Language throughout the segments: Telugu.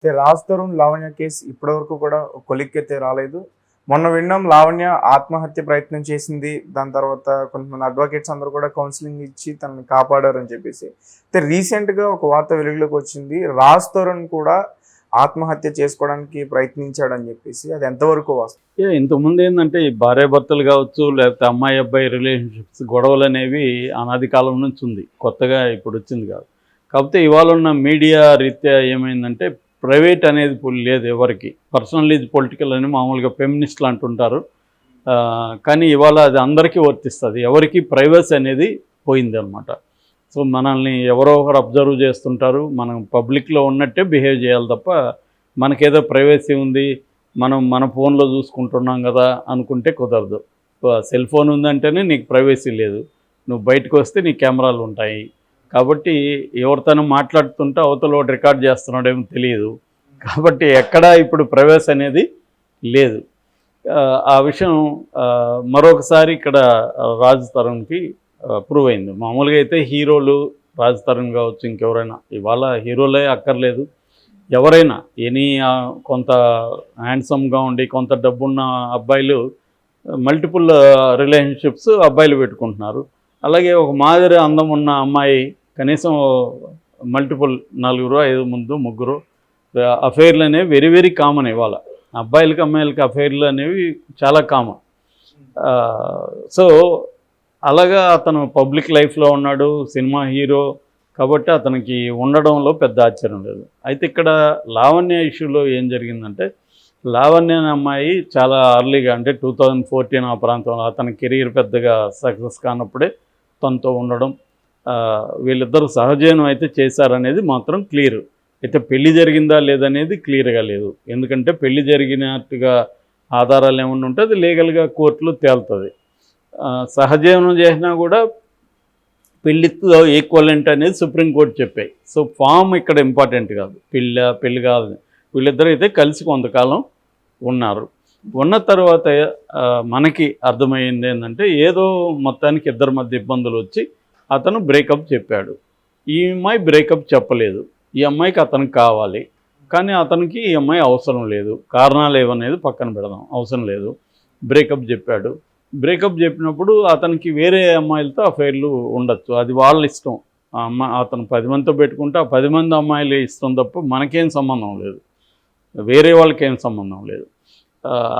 రాజ్ తరుణ్ లావణ్య కేసు ఇప్పటివరకు కూడా ఒక కొలిక్కి రాలేదు. మొన్న విన్నాం లావణ్య ఆత్మహత్య ప్రయత్నం చేసింది. దాని తర్వాత కొంతమంది అడ్వకేట్స్ అందరూ కూడా కౌన్సిలింగ్ ఇచ్చి తనని కాపాడారని చెప్పేసి. రీసెంట్గా ఒక వార్త వెలుగులోకి వచ్చింది. రాజ్ తరుణ్ కూడా ఆత్మహత్య చేసుకోవడానికి ప్రయత్నించాడని చెప్పేసి. అది ఎంతవరకు వాస్తవం? ఇంతకుముందు ఏంటంటే ఈ భార్యాభర్తలు కావచ్చు, లేకపోతే అమ్మాయి అబ్బాయి రిలేషన్షిప్స్ గొడవలు అనేవి అనాది కాలం నుంచి ఉంది, కొత్తగా ఇప్పుడు వచ్చింది కాదు. కాకపోతే ఇవాళ ఉన్న మీడియా రీత్యా ఏమైందంటే ప్రైవేట్ అనేది లేదు ఎవరికి. పర్సనల్ ఈజ్ పొలిటికల్ అని మామూలుగా ఫెమినిస్టులు అంటుంటారు. కానీ ఇవాళ అది అందరికీ వర్తిస్తుంది. ఎవరికి ప్రైవసీ అనేది పోయింది అనమాట. సో మనల్ని ఎవరో ఒకరు అబ్జర్వ్ చేస్తుంటారు. మనం పబ్లిక్లో ఉన్నట్టే బిహేవ్ చేయాలి తప్ప మనకేదో ప్రైవసీ ఉంది, మనం మన ఫోన్లో చూసుకుంటున్నాం కదా అనుకుంటే కుదరదు. సెల్ ఫోన్ ఉందంటేనే నీకు ప్రైవసీ లేదు. నువ్వు బయటకు వస్తే నీ కెమెరాలు ఉంటాయి. కాబట్టి ఎవరితోనో మాట్లాడుతుంటే అవతల ఒకటి రికార్డ్ చేస్తున్నాడేమో తెలియదు. కాబట్టి ఎక్కడా ఇప్పుడు ప్రైవసీ అనేది లేదు. ఆ విషయం మరొకసారి ఇక్కడ రాజ్ తరుణ్కి ప్రూవ్ అయింది. మామూలుగా అయితే హీరోలు రాజ్ తరుణ్ కావచ్చు, ఇంకెవరైనా, ఇవాళ హీరోలే అక్కర్లేదు, ఎవరైనా ఎనీ కొంత హ్యాండ్సమ్గా ఉండి కొంత డబ్బున్న అబ్బాయిలు మల్టిపుల్ రిలేషన్షిప్స్ అబ్బాయిలు పెట్టుకుంటున్నారు. అలాగే ఒక మాదిరి అందం ఉన్న అమ్మాయి కనీసం మల్టిపుల్ 4, 5 ముందు ముగ్గురు అఫైర్లు అనేవి వెరీ వెరీ కామన్. ఇవాళ అబ్బాయిలకి అమ్మాయిలకి అఫైర్లు అనేవి చాలా కామన్. సో అలాగా అతను పబ్లిక్ లైఫ్లో ఉన్నాడు, సినిమా హీరో కాబట్టి అతనికి ఉండడంలో పెద్ద ఆశ్చర్యం లేదు. అయితే ఇక్కడ లావణ్య ఇష్యూలో ఏం జరిగిందంటే, లావణ్య అనే అమ్మాయి చాలా అర్లీగా అంటే 2014 ఆ ప్రాంతంలో అతని కెరీర్ పెద్దగా సక్సెస్ కానప్పుడే తనతో ఉండడం, వీళ్ళిద్దరూ సహజీవనం అయితే చేశారనేది మాత్రం క్లియర్. అయితే పెళ్లి జరిగిందా లేదనేది క్లియర్గా లేదు. ఎందుకంటే పెళ్లి జరిగినట్టుగా ఆధారాలు ఏమన్నా ఉంటే అది లీగల్గా కోర్టులో తేలుతుంది. సహజీవనం చేసినా కూడా పెళ్లితో ఈక్వలెంట్ అనేది సుప్రీంకోర్టు చెప్పాయి. సో ఫామ్ ఇక్కడ ఇంపార్టెంట్ కాదు, పెళ్ళి కాదు. వీళ్ళిద్దరూ అయితే కలిసి కొంతకాలం ఉన్నారు. ఉన్న తర్వాత మనకి అర్థమైంది ఏంటంటే ఏదో మొత్తానికి ఇద్దరి మధ్య ఇబ్బందులు వచ్చి అతను బ్రేకప్ చెప్పాడు. ఈ అమ్మాయి బ్రేకప్ చెప్పలేదు. ఈ అమ్మాయికి అతనికి కావాలి, కానీ అతనికి ఈ అమ్మాయి అవసరం లేదు. కారణాలు ఏవనేది పక్కన పెడదాం, అవసరం లేదు. బ్రేకప్ చెప్పాడు. బ్రేకప్ చెప్పినప్పుడు అతనికి వేరే అమ్మాయిలతో అఫైర్లు ఉండొచ్చు, అది వాళ్ళ ఇష్టం. అతను 10 మందితో పెట్టుకుంటే ఆ 10 మంది అమ్మాయిలు ఇష్టం తప్ప మనకేం సంబంధం లేదు, వేరే వాళ్ళకి ఏం సంబంధం లేదు.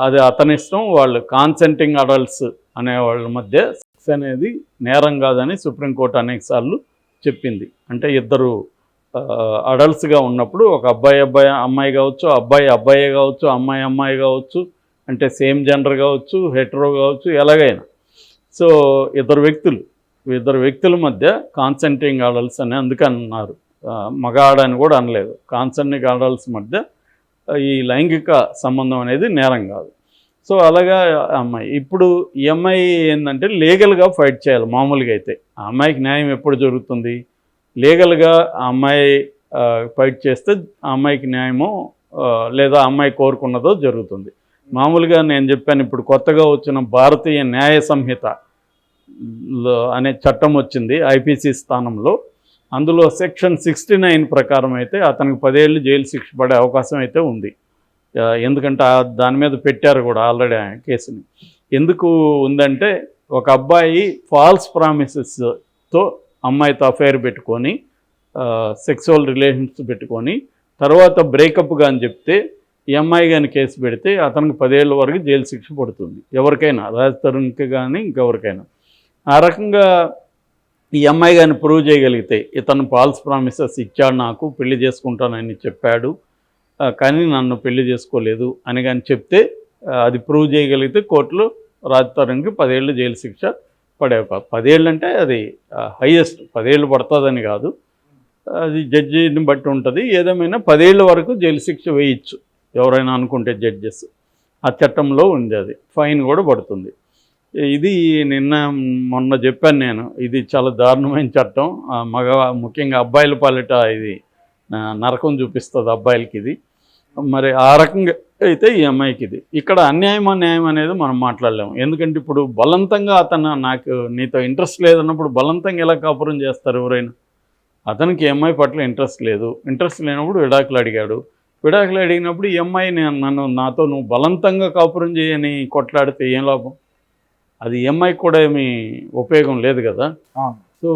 అది అతని ఇష్టం. వాళ్ళు కాన్సెంటింగ్ అడల్ట్స్ అనే వాళ్ళ మధ్య సెక్స్ అనేది నేరం కాదని సుప్రీంకోర్టు అనేకసార్లు చెప్పింది. అంటే ఇద్దరు అడల్ట్స్గా ఉన్నప్పుడు ఒక అమ్మాయి కావచ్చు, అబ్బాయి కావచ్చు, అమ్మాయి కావచ్చు, అంటే సేమ్ జెండర్ కావచ్చు, హెటరో కావచ్చు, ఎలాగైనా. సో ఇద్దరు వ్యక్తుల మధ్య కాన్సెంటింగ్ అడల్ట్స్ అని అందుకన్నారు, మగ ఆడని కూడా అనలేదు. కాన్సెంటింగ్ అడల్ట్స్ మధ్య ఈ లైంగిక సంబంధం అనేది నేరం కాదు. సో అలాగా అమ్మాయి ఇప్పుడు ఈ అమ్మాయి ఏంటంటే లీగల్గా ఫైట్ చేయాలి. మామూలుగా అయితే ఆ అమ్మాయికి న్యాయం ఎప్పుడు జరుగుతుంది? లీగల్గా ఆ అమ్మాయి ఫైట్ చేస్తే ఆ అమ్మాయికి న్యాయమో లేదా అమ్మాయి కోరుకున్నదో జరుగుతుంది. మామూలుగా నేను చెప్పాను, ఇప్పుడు కొత్తగా వచ్చిన భారతీయ న్యాయ సంహిత అనే చట్టం వచ్చింది ఐపీసీ స్థానంలో. అందులో సెక్షన్ 69 ప్రకారం అయితే అతనికి 10 ఏళ్ళు జైలు శిక్ష పడే అవకాశం అయితే ఉంది. ఎందుకంటే దాని మీద పెట్టారు కూడా ఆల్రెడీ కేసుని. ఎందుకు ఉందంటే ఒక అబ్బాయి ఫాల్స్ ప్రామిసెస్తో అమ్మాయితో అఫైర్ పెట్టుకొని సెక్సువల్ రిలేషన్స్ పెట్టుకొని తర్వాత బ్రేకప్గా అని చెప్తే ఈ అమ్మాయి కానీ కేసు పెడితే అతనికి 10 ఏళ్ళ వరకు జైలు శిక్ష పడుతుంది. ఎవరికైనా, రాజ్ తరుణ్కి కానీ ఇంకెవరికైనా. ఆ రకంగా ఈ అమ్మాయి కానీ ప్రూవ్ చేయగలిగితే ఇతను ఫాల్స్ ప్రామిసెస్ ఇచ్చాడు, నాకు పెళ్లి చేసుకుంటానని చెప్పాడు కానీ నన్ను పెళ్లి చేసుకోలేదు అని కానీ చెప్తే, అది ప్రూవ్ చేయగలిగితే కోర్టులో రాజ్ తరుణ్కి 10 ఏళ్ళు జైలు శిక్ష పడే 10 ఏళ్ళు అంటే అది హైయెస్ట్. 10 ఏళ్ళు పడుతుందని కాదు, అది జడ్జిని బట్టి ఉంటుంది. ఏదేమైనా 10 ఏళ్ళ వరకు జైలు శిక్ష వేయచ్చు ఎవరైనా అనుకుంటే జడ్జెస్. ఆ చట్టంలో ఉంది, అది ఫైన్ కూడా పడుతుంది. ఇది మొన్న చెప్పాను నేను, ఇది చాలా దారుణమైన చట్టం. ముఖ్యంగా అబ్బాయిల పాలిట ఇది నరకం చూపిస్తుంది అబ్బాయిలకి ఇది. మరి ఆ రకంగా అయితే ఈ అమ్మాయికి ఇది. ఇక్కడ న్యాయం అనేది మనం మాట్లాడలేము. ఎందుకంటే ఇప్పుడు బలవంతంగా నాకు నీతో ఇంట్రెస్ట్ లేదన్నప్పుడు బలవంతంగా ఎలా కాపురం చేస్తారు ఎవరైనా? అతనికి ఈ అమ్మాయి పట్ల ఇంట్రెస్ట్ లేదు. ఇంట్రెస్ట్ లేనప్పుడు విడాకులు అడిగాడు. విడాకులు అడిగినప్పుడు ఈ అమ్మాయి నాతో నువ్వు బలవంతంగా కాపురం చేయని కొట్లాడితే ఏం లాభం? అది ఈ అమ్మాయికి కూడా ఏమీ ఉపయోగం లేదు కదా. సో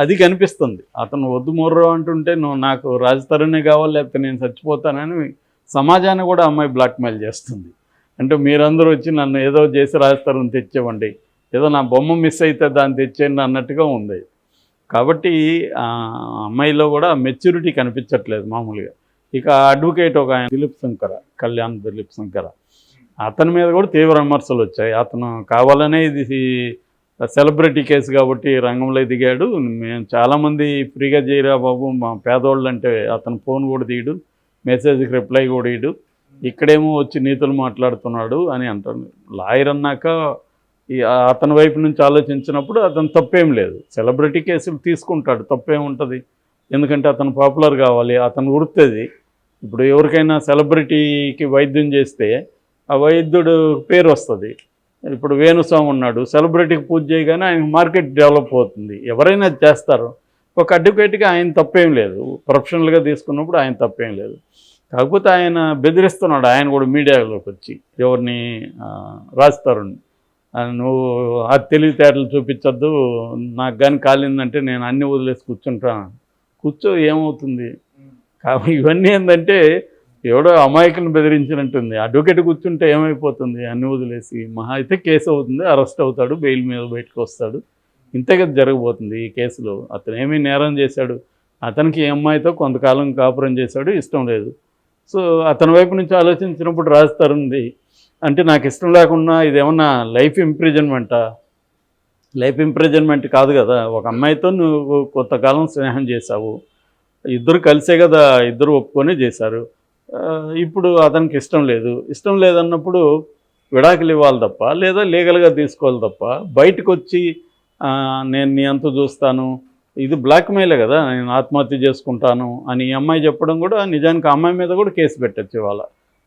అది కనిపిస్తుంది. అతను వద్దు మొర్రో అంటుంటే నువ్వు నాకు రాజతరుణే కావాలి లేకపోతే నేను చచ్చిపోతానని సమాజాన్ని కూడా అమ్మాయి బ్లాక్మెయిల్ చేస్తుంది. అంటే మీరందరూ వచ్చి నన్ను ఏదో చేసి రాజతరుణ్ తెచ్చేవండి, ఏదో నా బొమ్మ మిస్ అయితే దాన్ని తెచ్చేయండి అన్నట్టుగా ఉంది. కాబట్టి అమ్మాయిలో కూడా మెచ్యూరిటీ కనిపించట్లేదు మామూలుగా. ఇక అడ్వకేట్ ఒక ఆయన దిలీప్ శంకర, కళ్యాణ్ దిలీప్ శంకర, అతని మీద కూడా తీవ్ర విమర్శలు వచ్చాయి. అతను కావాలనే ఇది సెలబ్రిటీ కేసు కాబట్టి రంగంలో దిగాడు. మేము చాలామంది ఫ్రీగా చేయరా బాబు మా పేదోళ్ళు అంటే అతను ఫోన్ కూడా తీయడు, మెసేజ్కి రిప్లై కూడా ఇయ్యడు, ఇక్కడేమో వచ్చి నీతులు మాట్లాడుతున్నాడు అని అంటారు. లాయర్ అన్నాక అతని వైపు నుంచి ఆలోచించినప్పుడు అతను తప్పేం లేదు. సెలబ్రిటీ కేసులు తీసుకుంటాడు, తప్పేముంటుంది. ఎందుకంటే అతను పాపులర్ కావాలి, అతను వృత్తిది. ఇప్పుడు ఎవరికైనా సెలబ్రిటీకి వైద్యం చేస్తే ఆ వైద్యుడు పేరు వస్తుంది. ఇప్పుడు వేణుస్వామి ఉన్నాడు, సెలబ్రిటీకి పూజ చేయగానే ఆయన మార్కెట్ డెవలప్ అవుతుంది. ఎవరైనా చేస్తారు. ఒక అడ్వకేట్గా ఆయన తప్పేం లేదు, ప్రొఫెషనల్గా తీసుకున్నప్పుడు ఆయన తప్పేం లేదు. కాకపోతే ఆయన బెదిరిస్తున్నాడు, ఆయన కూడా మీడియాలోకి వచ్చి ఎవరిని రాస్తారు, నువ్వు ఆ తెలివితేటలు చూపించద్దు, నాకు కానీ కాలిందంటే నేను అన్నీ వదిలేసి కూర్చుంటాను. కూర్చో ఏమవుతుంది? కాబట్టి ఇవన్నీ ఏంటంటే ఎవడో అమాయకులను బెదిరించినట్టుంది. అడ్వకేట్ కూర్చుంటే ఏమైపోతుంది? అన్నీ వదిలేసి మహా అయితే కేసు అవుతుంది, అరెస్ట్ అవుతాడు, బెయిల్ మీద బయటకు వస్తాడు. ఇంతగా జరగబోతుంది ఈ కేసులో. అతను ఏమీ నేరం చేశాడు, అతనికి ఈ అమ్మాయితో కొంతకాలం కాపురం చేశాడు, ఇష్టం లేదు. సో అతని వైపు నుంచి ఆలోచించినప్పుడు రాజతరుణ్ది అంటే నాకు ఇష్టం లేకుండా ఇదేమన్నా లైఫ్ ఇంప్రిజన్మెంటా? లైఫ్ ఇంప్రిజన్మెంట్ కాదు కదా. ఒక అమ్మాయితో నువ్వు కొంతకాలం స్నేహం చేశావు, ఇద్దరు కలిసే కదా, ఇద్దరు ఒప్పుకొని చేశారు. ఇప్పుడు అతనికి ఇష్టం లేదు. ఇష్టం లేదన్నప్పుడు విడాకులు ఇవ్వాలి తప్ప, లేదా లీగల్గా తీసుకోవాలి తప్ప, బయటకు వచ్చి నేను నీ అంత చూస్తాను, ఇది బ్లాక్మెయిలే కదా, నేను ఆత్మహత్య చేసుకుంటాను అని ఈ అమ్మాయి చెప్పడం కూడా నిజానికి ఆ అమ్మాయి మీద కూడా కేసు పెట్టచ్చు ఇవాళ.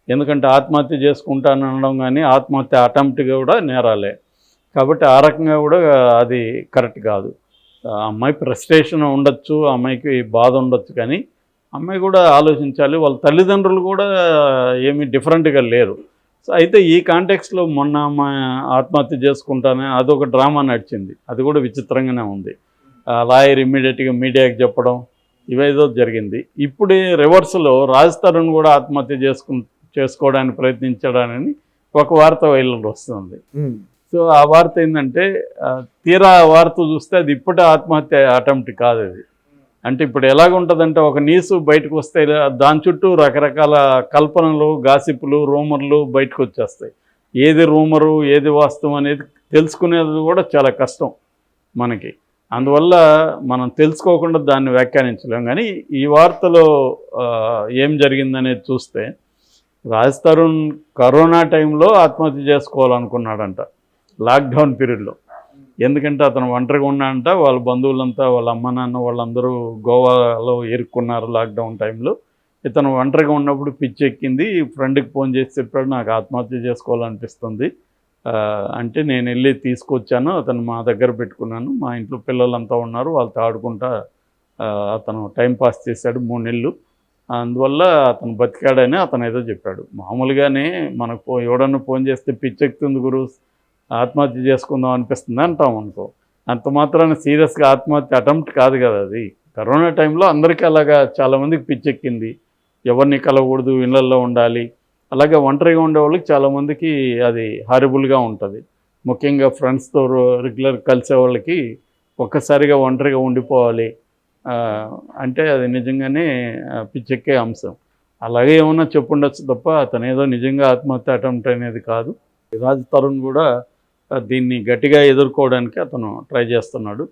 ఎందుకంటే ఆత్మహత్య చేసుకుంటాను అనడం కానీ ఆత్మహత్య అటెంప్ట్ కూడా నేరాలే. కాబట్టి ఆ రకంగా కూడా అది కరెక్ట్ కాదు. అమ్మాయి ఫ్రస్ట్రేషన్ ఉండొచ్చు, అమ్మాయికి బాధ ఉండొచ్చు, కానీ అమ్మాయి కూడా ఆలోచించాలి. వాళ్ళ తల్లిదండ్రులు కూడా ఏమీ డిఫరెంట్గా లేరు. సో అయితే ఈ కాంటెక్స్లో మొన్న అమ్మాయి ఆత్మహత్య చేసుకుంటానే అదొక డ్రామా నడిచింది, అది కూడా విచిత్రంగానే ఉంది. లాయర్ ఇమ్మీడియట్గా మీడియాకి చెప్పడం ఇవేదో జరిగింది. ఇప్పుడే రివర్స్లో రాజతరుణ్ కూడా ఆత్మహత్య చేసుకోవడానికి ప్రయత్నించడానని ఒక వార్త వైరల్ వస్తుంది. సో ఆ వార్త ఏంటంటే తీరా వార్త చూస్తే అది ఇప్పటి ఆత్మహత్య అటెంప్ట్ కాదు అది. అంటే ఇప్పుడు ఎలాగుంటుందంటే ఒక న్యూస్ బయటకు వస్తే దాని చుట్టూ రకరకాల కల్పనలు, గాసిపులు, రూమర్లు బయటకు వచ్చేస్తాయి. ఏది రూమరు ఏది వాస్తవం అనేది తెలుసుకునేది కూడా చాలా కష్టం మనకి. అందువల్ల మనం తెలుసుకోకుండా దాన్ని వ్యాఖ్యానించలేం. కానీ ఈ వార్తలో ఏం జరిగిందనేది చూస్తే రాజతరుణ్ కరోనా టైంలో ఆత్మహత్య చేసుకోవాలనుకున్నాడంట, లాక్డౌన్ పీరియడ్లో. ఎందుకంటే అతను ఒంటరిగా ఉన్నాడంట, వాళ్ళ బంధువులంతా వాళ్ళ అమ్మ నాన్న వాళ్ళందరూ గోవాలో ఇరుక్కున్నారు లాక్డౌన్ టైంలో. ఇతను ఒంటరిగా ఉన్నప్పుడు పిచ్చెక్కింది, ఫ్రెండ్కి ఫోన్ చేసి చెప్పాడు నాకు ఆత్మహత్య చేసుకోవాలనిపిస్తుంది అంటే నేను వెళ్ళి తీసుకొచ్చాను, అతను మా దగ్గర పెట్టుకున్నాను, మా ఇంట్లో పిల్లలంతా ఉన్నారు వాళ్ళతో ఆడుకుంటా అతను టైంపాస్ చేశాడు 3 నెలలు, అందువల్ల అతను బతికాడని అతను ఏదో చెప్పాడు. మామూలుగానే మనకు ఎవడన్నా ఫోన్ చేస్తే పిచ్చెక్కుతుంది గురు, ఆత్మహత్య చేసుకుందాం అనిపిస్తుంది అంటాం అనుకో, అంత మాత్రాన సీరియస్గా ఆత్మహత్య అటెంప్ట్ కాదు కదా అది. కరోనా టైంలో అందరికీ అలాగా చాలామందికి పిచ్చెక్కింది, ఎవరిని కలవకూడదు, ఇళ్ళల్లో ఉండాలి. అలాగే ఒంటరిగా ఉండే వాళ్ళకి చాలామందికి అది హారిబుల్గా ఉంటుంది. ముఖ్యంగా ఫ్రెండ్స్తో రెగ్యులర్ కలిసే వాళ్ళకి ఒక్కసారిగా ఒంటరిగా ఉండిపోవాలి అంటే అది నిజంగానే పిచ్చెక్కే అంశం. అలాగే ఏమన్నా చెప్పుండొచ్చు తప్ప అతను ఏదో నిజంగా ఆత్మహత్య అటెంప్ట్ అనేది కాదు. రాజతరుణ్ కూడా దీన్ని గట్టిగా ఎదుర్కోవడానికి అతను ట్రై చేస్తున్నాడు.